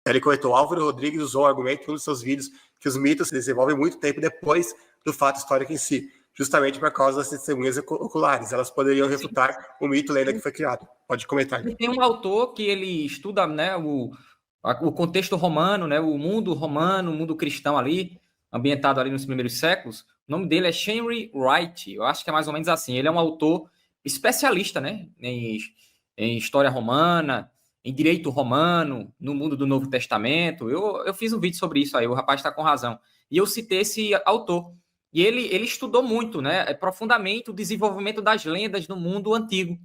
Ele comentou: Álvaro Rodrigues usou o argumento em um dos seus vídeos que os mitos se desenvolvem muito tempo depois do fato histórico em si, justamente por causa das testemunhas oculares. Elas poderiam refutar o mito lenda que foi criado. Pode comentar. E tem um autor que ele estuda, né, o contexto romano, né, o mundo romano, o mundo cristão ali, ambientado ali nos primeiros séculos. O nome dele é Henry Wright, eu acho que é mais ou menos assim. Ele é um autor especialista, né, em história romana, em direito romano, no mundo do Novo Testamento. Eu fiz um vídeo sobre isso aí, o rapaz está com razão. E eu citei esse autor. E ele estudou muito, né, profundamente o desenvolvimento das lendas no mundo antigo.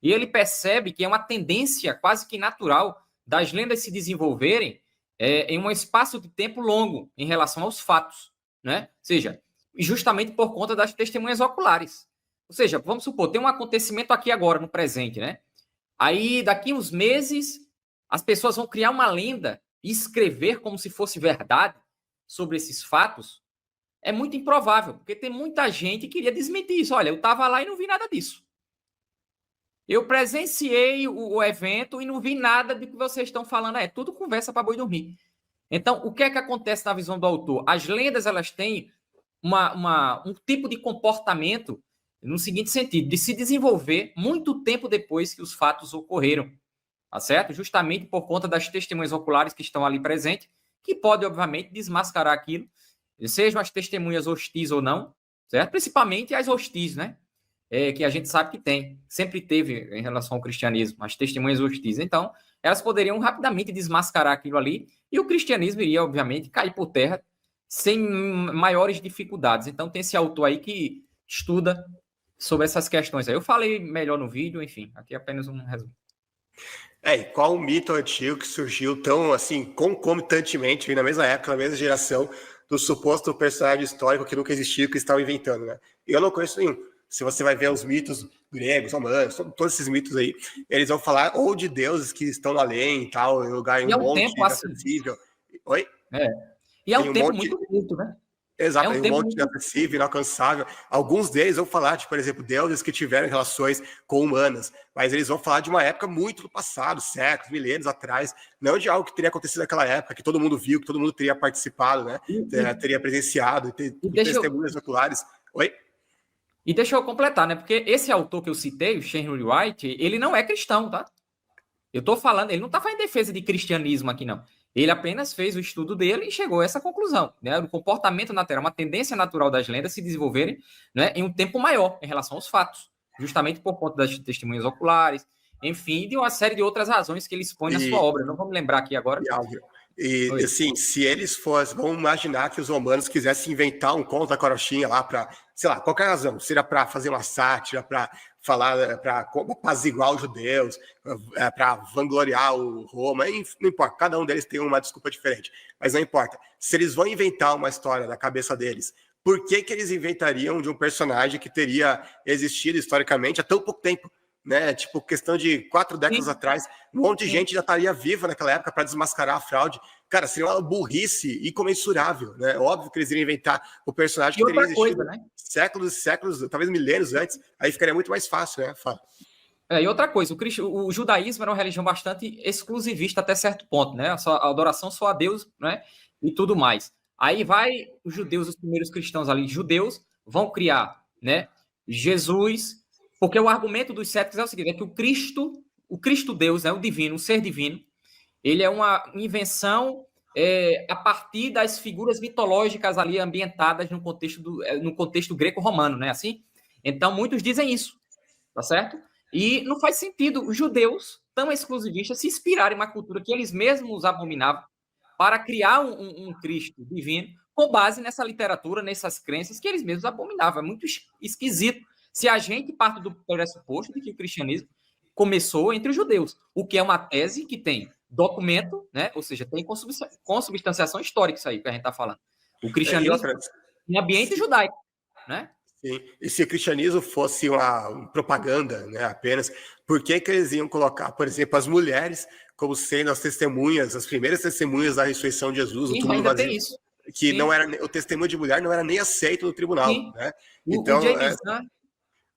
E ele percebe que é uma tendência quase que natural das lendas se desenvolverem em um espaço de tempo longo em relação aos fatos, né? Ou seja, justamente por conta das testemunhas oculares. Ou seja, vamos supor, tem um acontecimento aqui agora, no presente, né? Aí, daqui uns meses, as pessoas vão criar uma lenda e escrever como se fosse verdade sobre esses fatos. É muito improvável, porque tem muita gente que iria desmentir isso. Olha, eu estava lá e não vi nada disso. Eu presenciei o evento e não vi nada do que vocês estão falando. É tudo conversa para boi dormir. Então, o que é que acontece na visão do autor? As lendas, elas têm um tipo de comportamento no seguinte sentido, de se desenvolver muito tempo depois que os fatos ocorreram, tá certo? Justamente por conta das testemunhas oculares que estão ali presentes, que podem, obviamente, desmascarar aquilo, sejam as testemunhas hostis ou não, certo? Principalmente as hostis, né? Que a gente sabe que tem, sempre teve em relação ao cristianismo, as testemunhas hostis. Então, elas poderiam rapidamente desmascarar aquilo ali e o cristianismo iria, obviamente, cair por terra sem maiores dificuldades. Então, tem esse autor aí que estuda sobre essas questões. Eu falei melhor no vídeo, enfim, aqui é apenas um resumo. E qual o mito antigo que surgiu tão, assim, concomitantemente, na mesma época, na mesma geração, do suposto personagem histórico que nunca existiu, que estavam inventando, né? Eu não conheço nenhum. Se você vai ver os mitos gregos, romanos, todos esses mitos aí, eles vão falar ou de deuses que estão no além e tal, em lugar em um monte inacessível. Assim. Oi? E é um tempo muito curto, né? Exato, é um monte inacessível, inalcançável. Alguns deles vão falar de, por exemplo, deuses que tiveram relações com humanas, mas eles vão falar de uma época muito do passado, séculos, milênios atrás, não de algo que teria acontecido naquela época, que todo mundo viu, que todo mundo teria participado, né? Teria presenciado, testemunhas oculares. Oi? E deixa eu completar, né? Porque esse autor que eu citei, o Henry Wright, ele não é cristão, tá? Eu tô falando, ele não tá fazendo defesa de cristianismo aqui, não. Ele apenas fez o estudo dele e chegou a essa conclusão, né? O comportamento natural, uma tendência natural das lendas se desenvolverem, né, em um tempo maior em relação aos fatos, justamente por conta das testemunhas oculares, enfim, de uma série de outras razões que ele expõe na sua obra. Não vou me lembrar aqui agora. E assim, se eles fossem, vamos imaginar que os romanos quisessem inventar um conto da carochinha lá para, sei lá, qualquer razão, seria para fazer uma sátira, para falar, para apaziguar os judeus, para vangloriar o Roma, não importa, cada um deles tem uma desculpa diferente, mas não importa. Se eles vão inventar uma história da cabeça deles, por que eles inventariam de um personagem que teria existido historicamente há tão pouco tempo? Né? Tipo, questão de 4 décadas atrás, um monte de gente já estaria viva naquela época para desmascarar a fraude. Cara, seria uma burrice incomensurável, né? Óbvio que eles iriam inventar o personagem que teria existido séculos e séculos, talvez milênios antes, aí ficaria muito mais fácil, né? Fala. E outra coisa, o judaísmo era uma religião bastante exclusivista até certo ponto, né? A adoração só a Deus, né? E tudo mais. Aí vai os judeus, os primeiros cristãos ali, judeus, vão criar, né? Jesus. Porque o argumento dos céticos é o seguinte, é que o Cristo Deus, né, o divino, o ser divino, ele é uma invenção a partir das figuras mitológicas ali ambientadas no contexto greco-romano, né, assim? Então, muitos dizem isso, tá certo? E não faz sentido os judeus, tão exclusivistas, se inspirarem em uma cultura que eles mesmos abominavam para criar um Cristo divino com base nessa literatura, nessas crenças que eles mesmos abominavam. É muito esquisito se a gente parte do pressuposto de que o cristianismo começou entre os judeus, o que é uma tese que tem documento, né? Ou seja, tem consubstanciação histórica isso aí que a gente está falando. O cristianismo em ambiente judaico, né? Sim. E se o cristianismo fosse uma propaganda, né, apenas, por que eles iam colocar, por exemplo, as mulheres como sendo as testemunhas, as primeiras testemunhas da ressurreição de Jesus? Sim, ainda tem isso. Que não era, o testemunho de mulher não era nem aceito no tribunal, né? Então,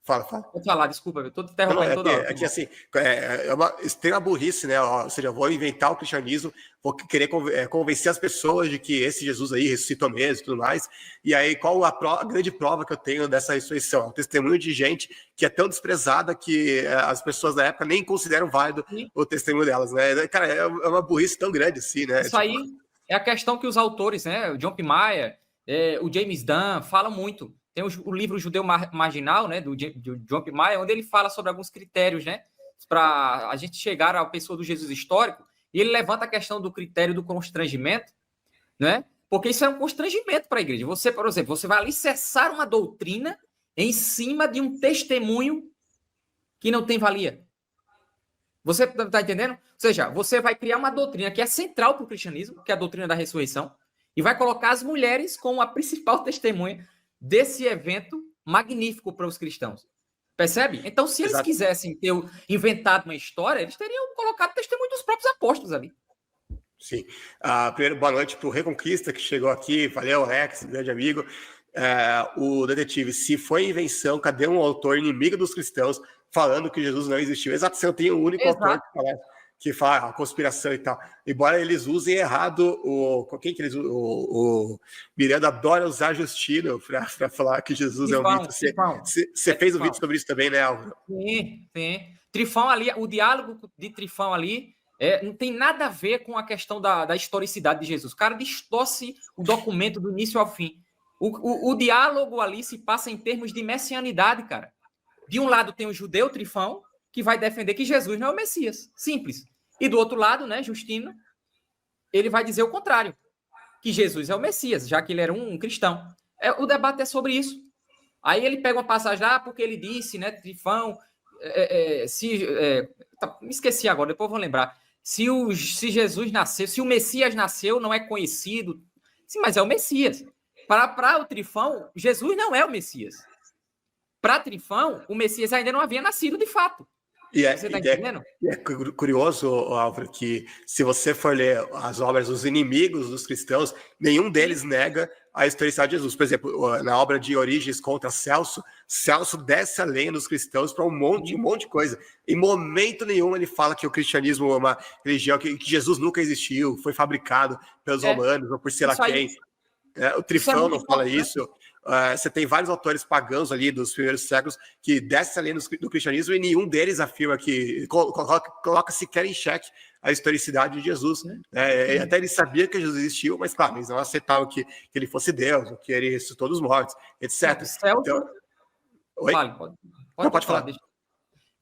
Fala. Pode falar, desculpa, eu estou te Não, interrompendo toda hora. é que assim, é uma extrema burrice, né? Ou seja, eu vou inventar o cristianismo, vou querer convencer as pessoas de que esse Jesus aí ressuscitou mesmo e tudo mais. E aí, qual a grande prova que eu tenho dessa ressurreição? É um testemunho de gente que é tão desprezada que as pessoas da época nem consideram válido o testemunho delas, né? Cara, é uma burrice tão grande assim, né? Isso aí é a questão que os autores, né? O John P. Mayer, o James Dunn, falam muito. Tem o livro Judeu Marginal, né, do John P. Mayer, onde ele fala sobre alguns critérios, né, para a gente chegar à pessoa do Jesus histórico, e ele levanta a questão do critério do constrangimento, né, porque isso é um constrangimento para a igreja. Você, por exemplo, você vai alicerçar uma doutrina em cima de um testemunho que não tem valia. Você está entendendo? Ou seja, você vai criar uma doutrina que é central para o cristianismo, que é a doutrina da ressurreição, e vai colocar as mulheres como a principal testemunha desse evento magnífico para os cristãos. Percebe? Então, se eles quisessem ter inventado uma história, eles teriam colocado testemunho dos próprios apóstolos ali. Sim. Primeiro, boa noite para o Reconquista, que chegou aqui. Valeu, Alex, grande amigo. O detetive, se foi invenção, cadê um autor inimigo dos cristãos falando que Jesus não existiu? Exato, você não tem um único autor que fala a conspiração e tal. Embora eles usem errado quem que eles usam? O Miranda adora usar Justino para falar que Jesus é um mito. Você fez um vídeo sobre isso também, né, Álvaro? Sim. Trifão ali, o diálogo de Trifão ali não tem nada a ver com a questão da historicidade de Jesus. O cara distorce o documento do início ao fim. O diálogo ali se passa em termos de messianidade, cara. De um lado tem o judeu Trifão, que vai defender que Jesus não é o Messias. Simples. E do outro lado, né, Justino, ele vai dizer o contrário, que Jesus é o Messias, já que ele era um cristão. O debate é sobre isso. Aí ele pega uma passagem lá, porque ele disse, né, Trifão, me esqueci agora, depois vou lembrar. Se Jesus nasceu, se o Messias nasceu, não é conhecido. Sim, mas é o Messias. Para o Trifão, Jesus não é o Messias. Para Trifão, o Messias ainda não havia nascido de fato. Você tá entendendo? É curioso, Álvaro, que se você for ler as obras dos inimigos dos cristãos, nenhum deles nega a historicidade de Jesus. Por exemplo, na obra de Origens contra Celso desce a lenha dos cristãos para um monte de coisa. Em momento nenhum ele fala que o cristianismo é uma religião, que Jesus nunca existiu, foi fabricado pelos romanos ou por sei lá quem. O Trifão não fala isso. Você tem vários autores pagãos ali dos primeiros séculos que descem ali do cristianismo e nenhum deles afirma que coloca sequer em xeque a historicidade de Jesus. Até ele sabia que Jesus existiu, mas claro, eles não aceitavam que ele fosse Deus, que ele ressuscitou dos mortos, etc. Celso... Oi? Pode falar.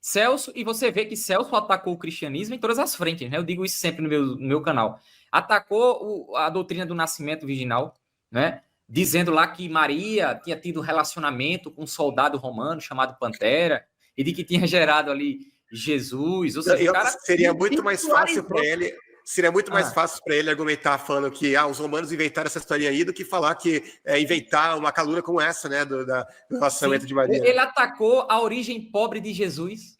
Celso, e você vê que Celso atacou o cristianismo em todas as frentes, né? Eu digo isso sempre no meu canal. Atacou a doutrina do nascimento virginal, né? Dizendo lá que Maria tinha tido relacionamento com um soldado romano chamado Pantera, e de que tinha gerado ali Jesus. Ou seja, seria muito mais fácil para ele. Seria muito mais fácil para ele argumentar falando que os romanos inventaram essa historinha aí do que falar que inventar uma calúnia como essa, né, do relacionamento de Maria. Ele atacou a origem pobre de Jesus.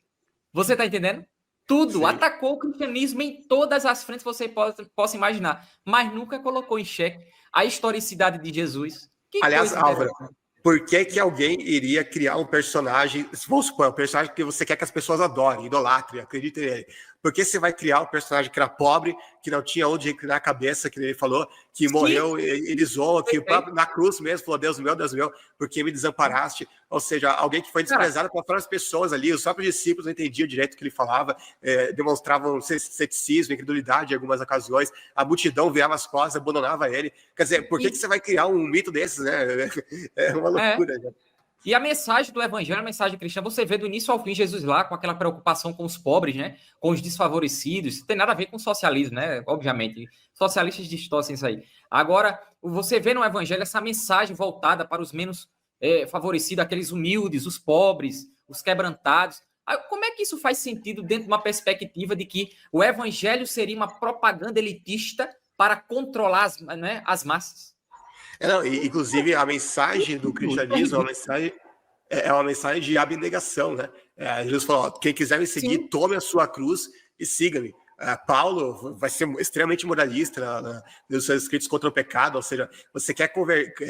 Você está entendendo? Tudo. Sim. Atacou o cristianismo em todas as frentes que você possa imaginar, mas nunca colocou em xeque a historicidade de Jesus. Aliás, Álvaro, por que alguém iria criar um personagem, vamos supor, um personagem que você quer que as pessoas adorem, idolatrem, acreditem nele? Por que você vai criar um personagem que era pobre, que não tinha onde reclinar a cabeça, que ele falou, que morreu, ele zoou, que na cruz mesmo falou, Deus meu, por que me desamparaste? Ou seja, alguém que foi desprezado por várias pessoas ali, os próprios discípulos não entendiam direito o que ele falava, demonstravam ceticismo, incredulidade em algumas ocasiões, a multidão virava as costas, abandonava ele. Quer dizer, por que você vai criar um mito desses, né? É uma loucura, né? E a mensagem do evangelho, a mensagem cristã, você vê do início ao fim Jesus lá com aquela preocupação com os pobres, né? Com os desfavorecidos. Isso tem nada a ver com socialismo, né? Obviamente. Socialistas distorcem isso aí. Agora, você vê no evangelho essa mensagem voltada para os menos favorecidos, aqueles humildes, os pobres, os quebrantados. Como é que isso faz sentido dentro de uma perspectiva de que o evangelho seria uma propaganda elitista para controlar as massas? Inclusive, a mensagem do cristianismo é uma mensagem de abnegação, né? Jesus falou, quem quiser me seguir, Sim. tome a sua cruz e siga-me. Paulo vai ser extremamente moralista nos seus escritos contra o pecado, ou seja, você quer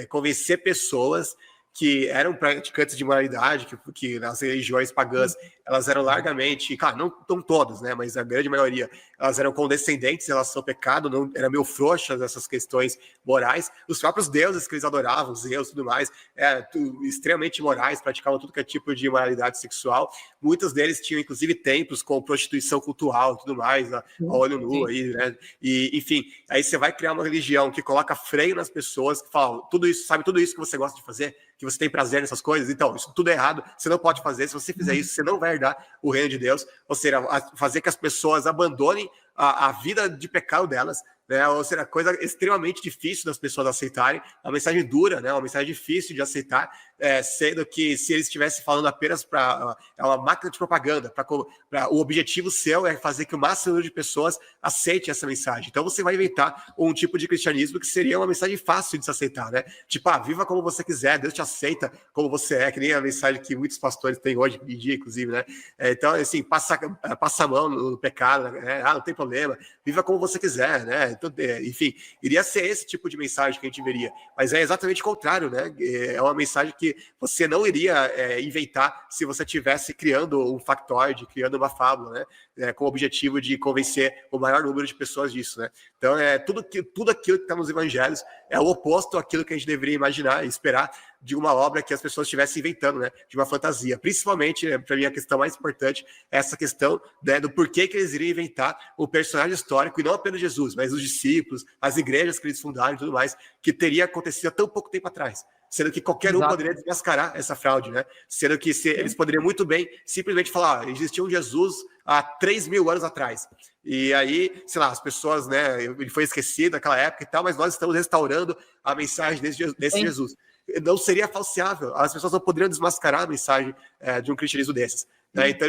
convencer pessoas que eram praticantes de moralidade, que nas religiões pagãs elas eram largamente, claro, não todas, né, mas a grande maioria, elas eram condescendentes em relação ao pecado, não eram meio frouxas essas questões morais. Os próprios deuses que eles adoravam, Zeus e tudo mais, extremamente morais, praticavam tudo que é tipo de moralidade sexual. Muitos deles tinham, inclusive, templos com prostituição cultural e tudo mais, a olho nu aí, né? E, enfim, aí você vai criar uma religião que coloca freio nas pessoas, que falam, tudo isso, sabe, tudo isso que você gosta de fazer, que você tem prazer nessas coisas, então, isso tudo é errado, você não pode fazer, se você fizer isso, você não vai herdar o reino de Deus, ou seja, fazer que as pessoas abandonem a vida de pecado delas, né? Ou seja, coisa extremamente difícil das pessoas aceitarem, uma mensagem dura, né? Uma mensagem difícil de aceitar, sendo que se eles estivessem falando apenas para uma máquina de propaganda, o objetivo seu é fazer que o máximo número de pessoas aceite essa mensagem. Então você vai inventar um tipo de cristianismo que seria uma mensagem fácil de se aceitar, né? Tipo, viva como você quiser, Deus te aceita como você é, que nem a mensagem que muitos pastores têm hoje em dia, inclusive, né? Então, assim, passa a mão no pecado, né? Não tem problema, viva como você quiser, né? Então, enfim, iria ser esse tipo de mensagem que a gente veria, mas é exatamente o contrário, né? É uma mensagem que você não iria inventar se você estivesse criando um factoide, criando uma fábula, né? Com o objetivo de convencer o maior número de pessoas disso, né? Então, tudo aquilo que está nos evangelhos é o oposto àquilo que a gente deveria imaginar e esperar de uma obra que as pessoas estivessem inventando, né? De uma fantasia. Principalmente, né, para mim, a questão mais importante é essa questão, né, do porquê que eles iriam inventar o personagem histórico, e não apenas Jesus, mas os discípulos, as igrejas que eles fundaram e tudo mais, que teria acontecido há tão pouco tempo atrás. Sendo que qualquer um poderia desmascarar essa fraude, né? Sendo que eles poderiam muito bem simplesmente falar, existia um Jesus há 3.000 anos atrás. E aí, sei lá, as pessoas, né, ele foi esquecido naquela época e tal, mas nós estamos restaurando a mensagem desse Jesus. Não seria falseável, as pessoas não poderiam desmascarar a mensagem de um cristianismo desses. Né? Então,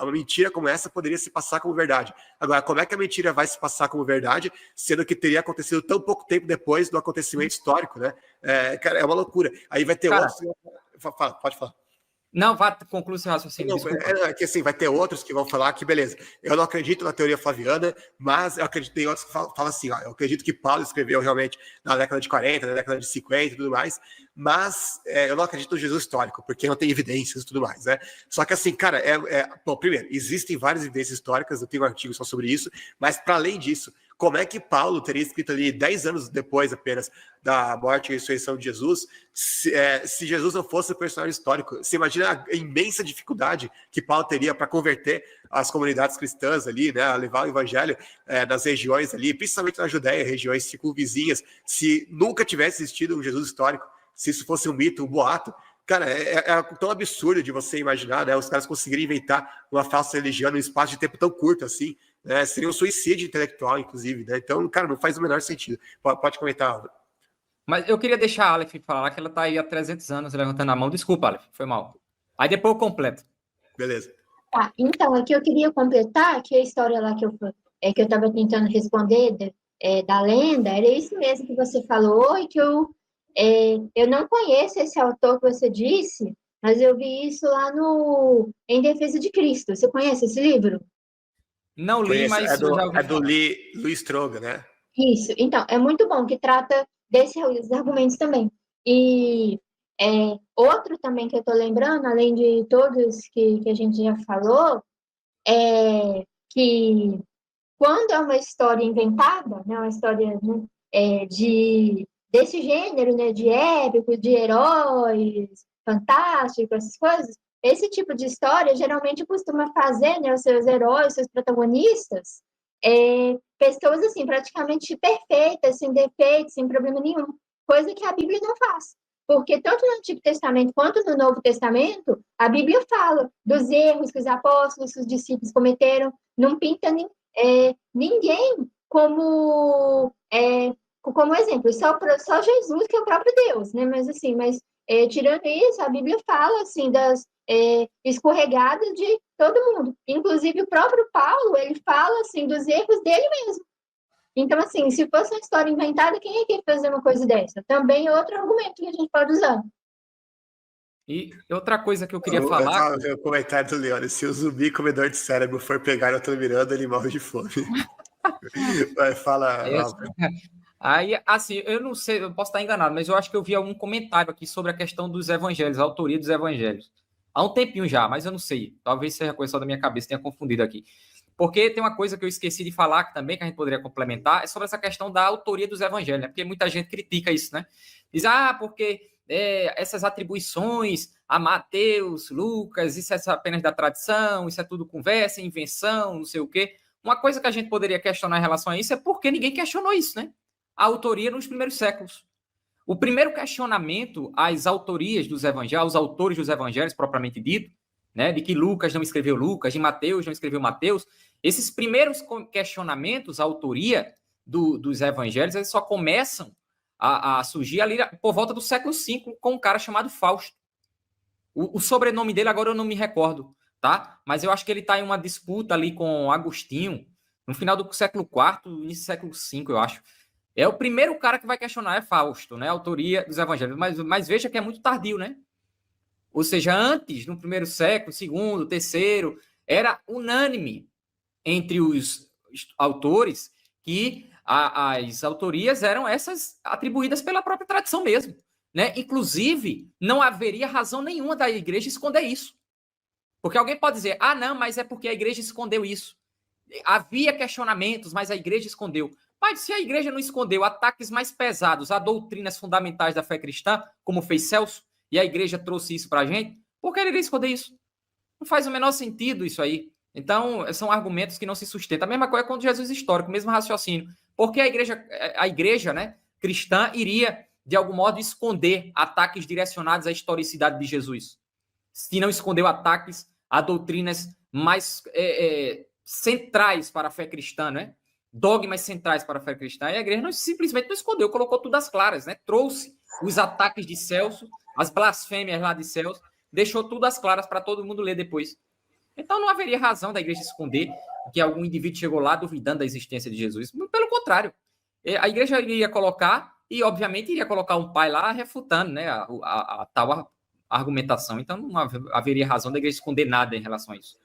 uma mentira como essa poderia se passar como verdade. Agora, como é que a mentira vai se passar como verdade, sendo que teria acontecido tão pouco tempo depois do acontecimento histórico, né? Cara, é uma loucura. Aí vai ter outros... Pode falar. Não, vá, conclua esse raciocínio. Que assim, vai ter outros que vão falar que, beleza, eu não acredito na teoria flaviana, mas eu acredito em outros que falam assim, eu acredito que Paulo escreveu realmente na década de 40, na década de 50 e tudo mais, mas eu não acredito no Jesus histórico, porque não tem evidências e tudo mais, né? Só que assim, cara, bom, primeiro, existem várias evidências históricas, eu tenho um artigo só sobre isso, mas para além disso, como é que Paulo teria escrito ali 10 anos depois apenas da morte e ressurreição de Jesus, se Jesus não fosse o personagem histórico? Você imagina a imensa dificuldade que Paulo teria para converter as comunidades cristãs ali, né, a levar o evangelho nas regiões ali, principalmente na Judéia, regiões circunvizinhas, se nunca tivesse existido um Jesus histórico, se isso fosse um mito, um boato. Cara, é tão absurdo de você imaginar, né, os caras conseguirem inventar uma falsa religião num espaço de tempo tão curto assim. Seria um suicídio intelectual, inclusive, né? Então, cara, não faz o menor sentido. Pode comentar, Álvaro. Mas eu queria deixar a Aleph falar que ela tá aí há 300 anos levantando a mão. Desculpa, Aleph, foi mal. Aí depois eu completo. Beleza. Tá, então, aqui eu queria completar que a história lá que eu estava tentando responder da lenda, era isso mesmo que você falou, e que eu não conheço esse autor que você disse, mas eu vi isso lá Em Defesa de Cristo. Você conhece esse livro? Não li, mas eu já ouvi falar. Do Lee Strobel, né? Isso. Então, é muito bom, que trata desses argumentos também. E outro também que eu estou lembrando, além de todos que a gente já falou, é que quando é uma história inventada, né, uma história, né, desse gênero, né, de épicos, de heróis, fantásticos, essas coisas, esse tipo de história geralmente costuma fazer, né, os seus heróis, seus protagonistas, pessoas assim, praticamente perfeitas, sem defeitos, sem problema nenhum, coisa que a Bíblia não faz. Porque tanto no Antigo Testamento quanto no Novo Testamento, a Bíblia fala dos erros que os apóstolos, que os discípulos cometeram, não pinta ninguém como exemplo, só Jesus, que é o próprio Deus, né? Mas assim, tirando isso, a Bíblia fala assim das escorregadas de todo mundo. Inclusive o próprio Paulo, ele fala assim dos erros dele mesmo. Então, assim, se fosse uma história inventada, quem é que ia fazer uma coisa dessa? Também é outro argumento que a gente pode usar. E outra coisa que eu queria falar... O comentário do Leone: se o zumbi comedor de cérebro for pegar e eu tô mirando, ele morre de fome. Vai, fala. Aí, assim, eu não sei, eu posso estar enganado, mas eu acho que eu vi algum comentário aqui sobre a questão dos evangelhos, a autoria dos evangelhos. Há um tempinho já, mas eu não sei. Talvez seja coisa só da minha cabeça, tenha confundido aqui. Porque tem uma coisa que eu esqueci de falar que também, que a gente poderia complementar, é sobre essa questão da autoria dos evangelhos, né? Porque muita gente critica isso, né? Diz, porque essas atribuições a Mateus, Lucas, isso é apenas da tradição, isso é tudo conversa, invenção, não sei o quê. Uma coisa que a gente poderia questionar em relação a isso é porque ninguém questionou isso, né? A autoria nos primeiros séculos. O primeiro questionamento às autorias dos evangelhos, aos autores dos evangelhos, propriamente dito, né, de que Lucas não escreveu Lucas, de Mateus não escreveu Mateus, esses primeiros questionamentos à autoria dos evangelhos, eles só começam a surgir ali por volta do século V, com um cara chamado Fausto. O sobrenome dele agora eu não me recordo, tá? Mas eu acho que ele está em uma disputa ali com Agostinho, no final do século IV, início do século V, eu acho. É o primeiro cara que vai questionar, é Fausto, né? A autoria dos evangelhos. Mas veja que é muito tardio, né? Ou seja, antes, no primeiro século, segundo, terceiro, era unânime entre os autores que as autorias eram essas atribuídas pela própria tradição mesmo, né? Inclusive, não haveria razão nenhuma da igreja esconder isso. Porque alguém pode dizer, não, mas é porque a igreja escondeu isso. Havia questionamentos, mas a igreja escondeu. Mas se a igreja não escondeu ataques mais pesados a doutrinas fundamentais da fé cristã, como fez Celso, e a igreja trouxe isso para a gente, por que ele iria esconder isso? Não faz o menor sentido isso aí. Então, são argumentos que não se sustentam. A mesma coisa com Jesus histórico, o mesmo raciocínio. Porque a igreja, né, cristã iria, de algum modo, esconder ataques direcionados à historicidade de Jesus? Se não escondeu ataques a doutrinas mais centrais para a fé cristã, né? Dogmas centrais para a fé cristã, e a igreja simplesmente não escondeu, colocou tudo às claras, né? Trouxe os ataques de Celso, as blasfêmias lá de Celso, deixou tudo às claras para todo mundo ler depois. Então não haveria razão da igreja esconder que algum indivíduo chegou lá duvidando da existência de Jesus. Pelo contrário, a igreja iria colocar, e obviamente iria colocar um pai lá refutando, né, a tal argumentação. Então não haveria razão da igreja esconder nada em relação a isso.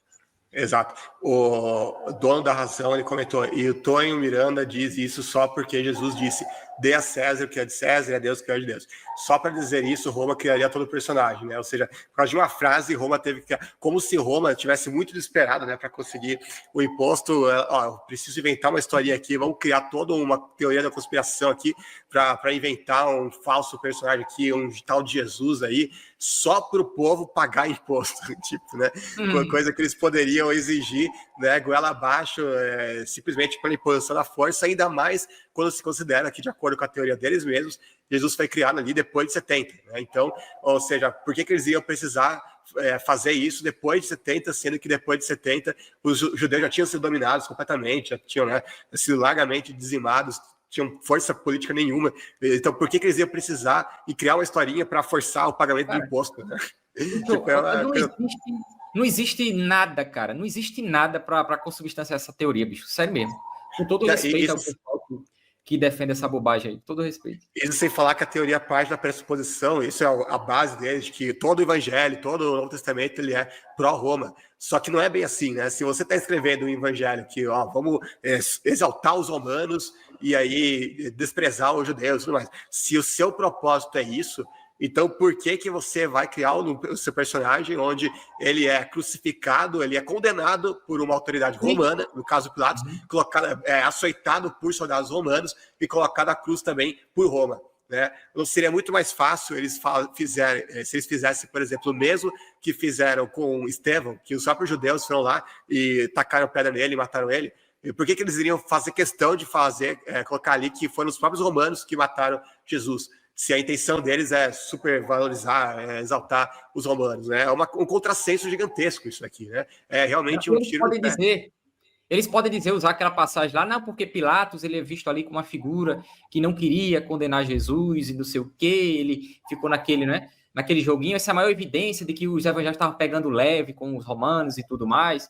Exato. O dono da razão, ele comentou, e o Tonho Miranda diz isso só porque Jesus disse, dê a César o que é de César e a Deus o que é de Deus. Só para dizer isso, Roma criaria todo o personagem, né? Ou seja, por causa de uma frase, Roma teve que... Como se Roma tivesse muito desesperada, né, para conseguir o imposto. Eu preciso inventar uma historinha aqui, vamos criar toda uma teoria da conspiração aqui para inventar um falso personagem aqui, um tal de Jesus aí, só para o povo pagar imposto, tipo, né? Coisa que eles poderiam exigir, né, goela abaixo, simplesmente pela imposição da força, ainda mais quando se considera que, de acordo com a teoria deles mesmos, Jesus foi criado ali depois de 70. Né? Então, ou seja, por que eles iam precisar fazer isso depois de 70, sendo que depois de 70 os judeus já tinham sido dominados completamente, já tinham, né, sido largamente dizimados, tinham força política nenhuma. Então, por que eles iam precisar e criar uma historinha para forçar o pagamento do imposto? Né? Não existe nada, cara. Não existe nada para consubstanciar essa teoria, bicho. Sério mesmo. Com todo respeito ao pessoal que defende essa bobagem aí. Todo respeito. Isso sem falar que a teoria parte da pressuposição, isso é a base deles, de que todo o evangelho, todo o Novo Testamento, ele é pró-Roma. Só que não é bem assim, né? Se você está escrevendo um evangelho que, vamos exaltar os romanos e aí desprezar os judeus e tudo mais. Se o seu propósito é isso, então por que você vai criar o seu personagem onde ele é crucificado, ele é condenado por uma autoridade romana, no caso Pilatos, colocado, açoitado por soldados romanos e colocado à cruz também por Roma? Né? Não seria muito mais fácil se eles fizessem, por exemplo, o mesmo que fizeram com Estevão, que os próprios judeus foram lá e tacaram pedra nele e mataram ele? E por que eles iriam fazer questão de colocar ali que foram os próprios romanos que mataram Jesus? Se a intenção deles é supervalorizar, exaltar os romanos, né? É um contrassenso gigantesco isso aqui, né? É realmente um tiro no pé. Eles podem dizer, usar aquela passagem lá, não, porque Pilatos ele é visto ali como uma figura que não queria condenar Jesus e não sei o quê, ele ficou naquele joguinho. Essa é a maior evidência de que os evangelhos estavam pegando leve com os romanos e tudo mais.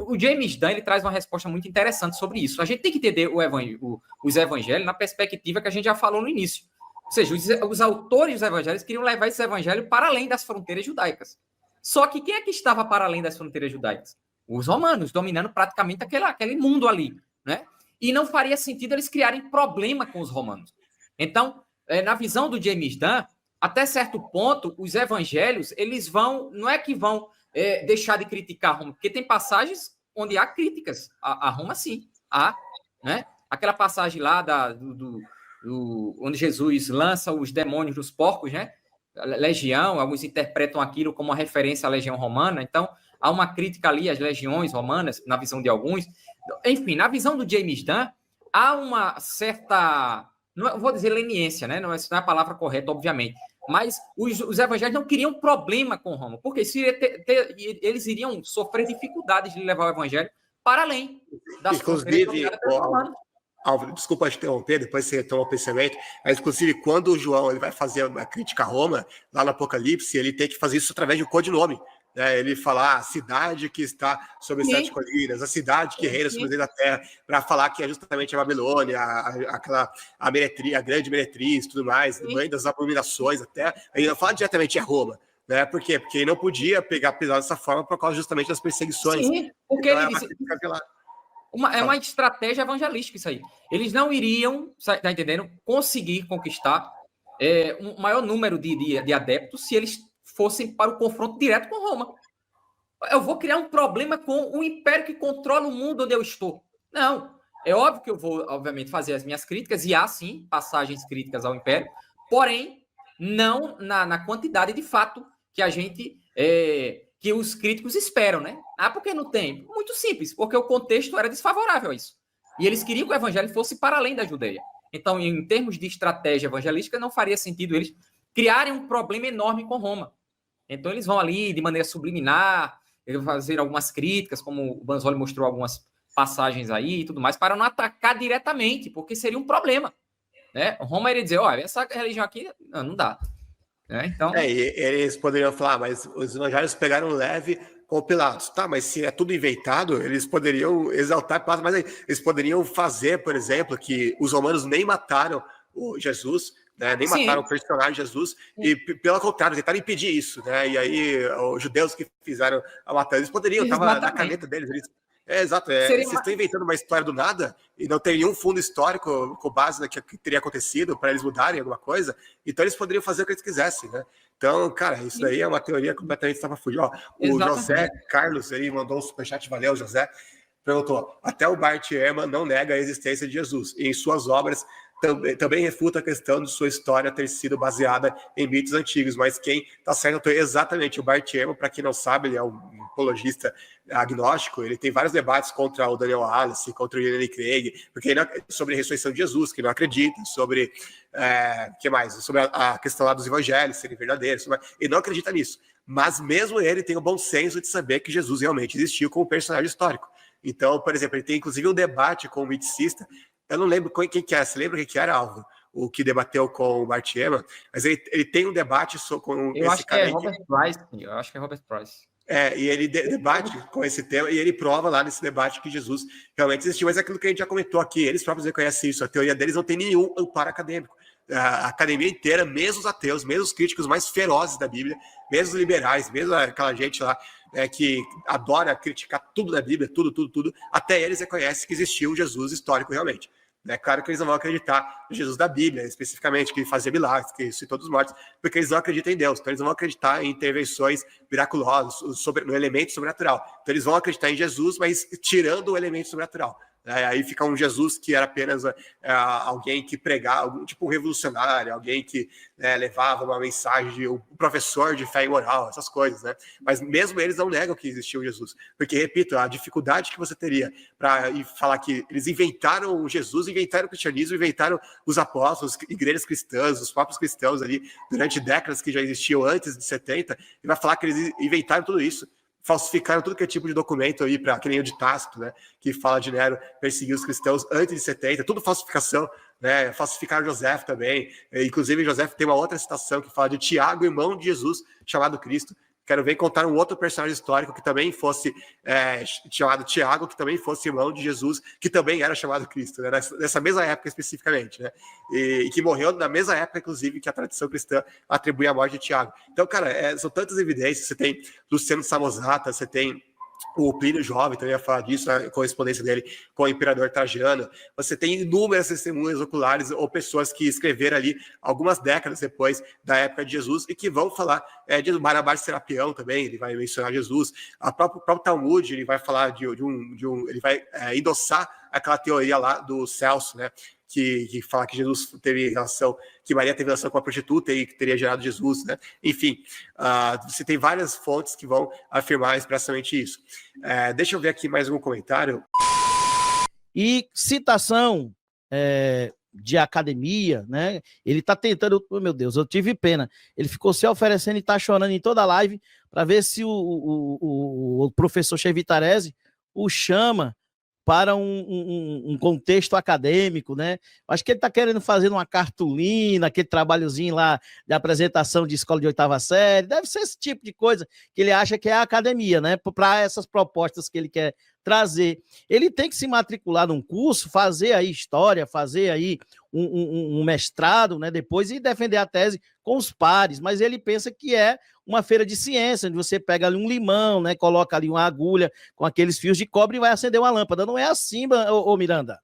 O James Dunn ele traz uma resposta muito interessante sobre isso. A gente tem que entender os evangelhos na perspectiva que a gente já falou no início. Ou seja, os autores dos evangelhos queriam levar esse evangelho para além das fronteiras judaicas. Só que quem é que estava para além das fronteiras judaicas? Os romanos, dominando praticamente aquele mundo ali, né? e não faria sentido eles criarem problema com os romanos. Então, na visão do James Dunn, até certo ponto, os evangelhos, eles vão, não é que vão deixar de criticar Roma, porque tem passagens onde há críticas a Roma, sim, há, né? Aquela passagem lá onde Jesus lança os demônios dos porcos, né? Legião, alguns interpretam aquilo como uma referência à legião romana, então há uma crítica ali às legiões romanas, na visão de alguns. Enfim, na visão do James Dunn, há uma certa, não vou dizer leniência, né? Não é a palavra correta, obviamente, mas os evangelhos não queriam problema com Roma, porque eles iriam sofrer dificuldades de levar o evangelho para além das inclusive, Álvaro, desculpa te interromper, depois você retoma o pensamento, mas inclusive quando o João ele vai fazer uma crítica a Roma, lá no Apocalipse, ele tem que fazer isso através de um codinome. Né? Ele fala a cidade que está sobre 7 colinas, a cidade que reina sobre a terra, para falar que é justamente a Babilônia, a grande meretriz, tudo mais, mãe das abominações, até. Ele não fala diretamente é Roma. Né? Por quê? Porque ele não podia pegar pesado dessa forma por causa justamente das perseguições. Sim, porque então, ele disse... É uma estratégia evangelística isso aí. Eles não iriam, tá entendendo, conseguir conquistar um maior número de adeptos se eles fossem para o confronto direto com Roma. Eu vou criar um problema com o império que controla o mundo onde eu estou. Não. É óbvio que eu vou, obviamente, fazer as minhas críticas, e há, sim, passagens críticas ao império, porém, não na quantidade de fato que a gente... que os críticos esperam, né? Por que não tem? Muito simples, porque o contexto era desfavorável a isso. E eles queriam que o evangelho fosse para além da Judeia. Então, em termos de estratégia evangelística, não faria sentido eles criarem um problema enorme com Roma. Então, eles vão ali, de maneira subliminar, fazer algumas críticas, como o Banzoli mostrou algumas passagens aí e tudo mais, para não atacar diretamente, porque seria um problema. Né? Roma iria dizer, olha, essa religião aqui não dá. Então... e eles poderiam falar, mas os evangelhos pegaram leve com Pilatos. Tá, mas se é tudo inventado, eles poderiam exaltar Pilatos, mas aí, eles poderiam fazer, por exemplo, que os romanos nem mataram o Jesus, né, nem mataram o personagem Jesus, e pelo contrário, tentaram impedir isso, né? E aí os judeus que fizeram a matança, eles poderiam, estava na caneta deles, exato, vocês estão inventando uma história do nada e não tem nenhum fundo histórico com base no que teria acontecido para eles mudarem alguma coisa, então eles poderiam fazer o que eles quisessem, né? Então, cara, isso daí é uma teoria completamente estapafúrdia. O José Carlos, ele mandou um superchat, valeu, José, perguntou, até o Bart Ehrman não nega a existência de Jesus, e em suas obras também refuta a questão de sua história ter sido baseada em mitos antigos, mas quem está certo é exatamente o Bart Ehrman. Para quem não sabe, ele é um apologista agnóstico, ele tem vários debates contra o Daniel Wallace, contra o Ian Craig, porque ele sobre a ressurreição de Jesus, que não acredita, sobre que mais? Sobre a questão lá dos evangelhos serem verdadeiros, ele não acredita nisso, mas mesmo ele tem o bom senso de saber que Jesus realmente existiu como personagem histórico. Então, por exemplo, ele tem inclusive um debate com um miticista. Eu não lembro quem que era. Você lembra quem que era, Álvaro? O que debateu com o Bart Ehrman? Mas ele tem um debate com esse cara. Eu acho que é Robert Price. E ele debate com esse tema, e ele prova lá nesse debate que Jesus realmente existiu. Mas é aquilo que a gente já comentou aqui, eles próprios reconhecem isso. A teoria deles não tem nenhum amparo acadêmico. A academia inteira, mesmo os ateus, mesmo os críticos mais ferozes da Bíblia, mesmo os liberais, mesmo aquela gente lá que adora criticar tudo da Bíblia, tudo, até eles reconhecem que existiu um Jesus histórico realmente. É claro que eles não vão acreditar no Jesus da Bíblia, especificamente, que fazia milagres, que ressuscitou dos mortos, porque eles não acreditam em Deus. Então, eles não vão acreditar em intervenções miraculosas, no elemento sobrenatural. Então, eles vão acreditar em Jesus, mas tirando o elemento sobrenatural. Aí fica um Jesus que era apenas alguém que pregava, tipo um revolucionário, alguém que levava uma mensagem, um professor de fé e moral, essas coisas, né? Mas mesmo eles não negam que existiu Jesus, porque, repito, a dificuldade que você teria para falar que eles inventaram Jesus, inventaram o cristianismo, inventaram os apóstolos, igrejas cristãs, os próprios cristãos ali, durante décadas que já existiam antes de 70, e vai falar que eles inventaram tudo isso. Falsificaram tudo que é tipo de documento aí, que nem o de Tácito, né, que fala de Nero perseguir os cristãos antes de 70, tudo falsificação, né, falsificaram José também, inclusive José tem uma outra citação que fala de Tiago, irmão de Jesus, chamado Cristo. Quero ver contar um outro personagem histórico que também fosse chamado Tiago, que também fosse irmão de Jesus, que também era chamado Cristo, né? Nessa mesma época especificamente, né? E que morreu na mesma época, inclusive, que a tradição cristã atribui a morte de Tiago. Então, cara, são tantas evidências. Você tem Luciano Samosata, você tem O Plínio Jovem também vai falar disso, a correspondência dele com o imperador Trajano. Você tem inúmeras testemunhas oculares ou pessoas que escreveram ali algumas décadas depois da época de Jesus e que vão falar de Barnabás de Serapião também, ele vai mencionar Jesus. O próprio Talmud, ele vai falar ele vai endossar aquela teoria lá do Celso, né? Que fala que Jesus teve relação, que Maria teve relação com a prostituta e que teria gerado Jesus, né? Enfim, você tem várias fontes que vão afirmar expressamente isso. Deixa eu ver aqui mais um comentário. E citação de academia, né? Ele tá tentando, meu Deus, eu tive pena. Ele ficou se oferecendo e tá chorando em toda a live para ver se o professor Chevitarese o chama para um contexto acadêmico, né? Acho que ele está querendo fazer uma cartolina, aquele trabalhozinho lá de apresentação de escola de 8ª série, deve ser esse tipo de coisa que ele acha que é a academia, né? Para essas propostas que ele quer trazer. Ele tem que se matricular num curso, fazer aí história, fazer aí um mestrado, né? Depois e defender a tese com os pares, mas ele pensa que é uma feira de ciência, onde você pega ali um limão, né? Coloca ali uma agulha com aqueles fios de cobre e vai acender uma lâmpada. Não é assim, ô Miranda.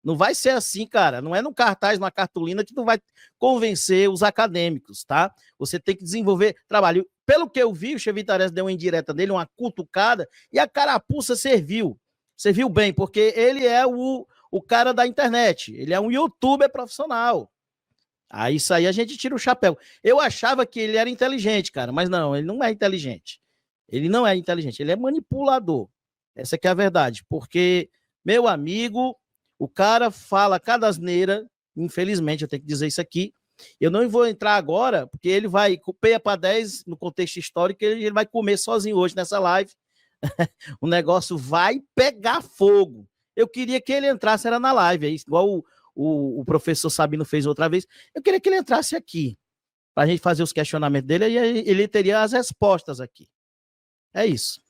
Não vai ser assim, cara. Não é num cartaz, numa cartolina que tu vai convencer os acadêmicos, tá? Você tem que desenvolver trabalho. Pelo que eu vi, o Chevitarese deu uma indireta dele, uma cutucada, e a carapuça serviu. Serviu bem, porque ele é o cara da internet. Ele é um youtuber profissional. Aí isso aí a gente tira o chapéu. Eu achava que ele era inteligente, cara, mas não, ele não é inteligente. Ele não é inteligente, ele é manipulador. Essa que é a verdade, porque, meu amigo, o cara fala cada asneira, infelizmente eu tenho que dizer isso aqui. Eu não vou entrar agora, porque ele vai, peia para 10 no contexto histórico, ele vai comer sozinho hoje nessa live. O negócio vai pegar fogo. Eu queria que ele entrasse, era na live, igual o professor Sabino fez outra vez. Eu queria que ele entrasse aqui, para a gente fazer os questionamentos dele, e ele teria as respostas aqui. É isso.